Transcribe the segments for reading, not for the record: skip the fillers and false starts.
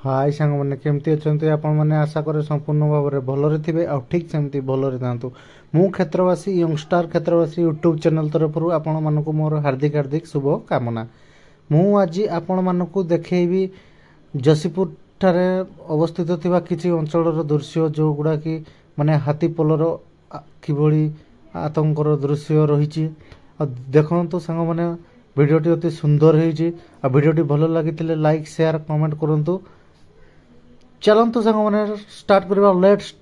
हाय सांग मैंने केमती अच्छा आपण मैंने आशा करे संपूर्ण भाव में भलरे थे आ ठीक सेमती भलरे था मु क्षेत्रवासी यंगस्टार क्षेत्रवासी यूट्यूब चैनल तरफ आपण मानक मोर हार्दिक हार्दिक शुभ कामना। मु आज आपण मानक देखी जसीपुर ठारे अवस्थित थिबा किछि अंचलर दृश्य जो गुड़ा कि माने हाथी पलर किभली आतंकर दृश्य रही। देखो सांग मैंने भिडियोटी अति सुंदर होती आ भिडियोटी भल लगी लाइक शेयर कमेंट करंतु। चलतु सांग मैंने स्टार्ट करवा लेट्स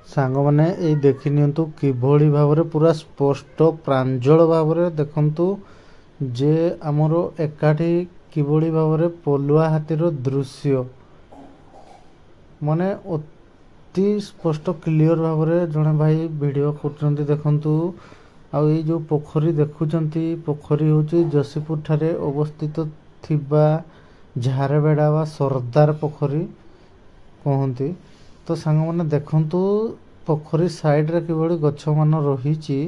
सांग मैंने ये देखि नियंतु किभली भाव पूरा स्पष्ट प्रांजल भाव देखंतु जे आमर एकाठी किभली भाव पलुआ हाथीर दृश्य माने अति स्पष्ट क्लियर भाव जड़े भाई वीडियो कर देखंतु। आउ ये जो पोखरी देखुचंती पोखरी होची जसीपुर ठारे अवस्थित थिबा झारबेड़ा वा सरदार पोखरी कहती। तो सांग मैंने देखंतु पोखरी साइड रे किभली गछ मान रही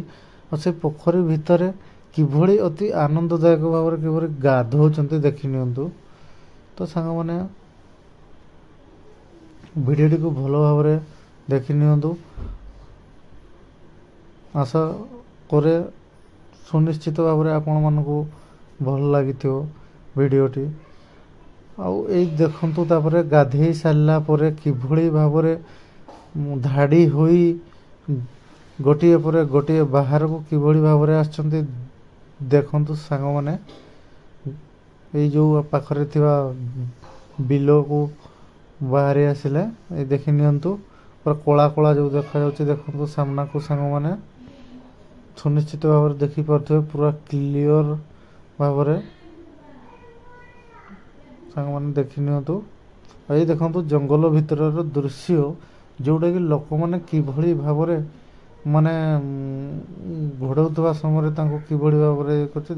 और से पोखरी भितर किभली अति आनंददायक भाव किभली गाधोचंती देखि नियंतु। तो सांग मैंने वीडियोटी को भल भाव देखि नियंतु। आशा करे सुनिश्चित भाव में आपण मानकु भल लगी वीडियोटी। आउ ए देखंतु तापरे गाधे सारला परे किभली भाव धाड़ी होई गोटिए परे गोटिए बाहर को किभली भाव आछंती देखंतु सांग माने। ए जो पाखरे थिबा बिलो को बाहर आसिले ए देखि नियंतु पूरा कोला कोला जो देखा जाउची देखंतु सामना को सांग माने सुनिश्चित भाव देखी पारे पूरा क्लियर भाव सांग मैंने देखि नियंतु। ये देखंतु जंगल भितर दृश्य जोटा कि लोक मैंने किभली भाव माने घोड़ौवा समय किभली भाव कर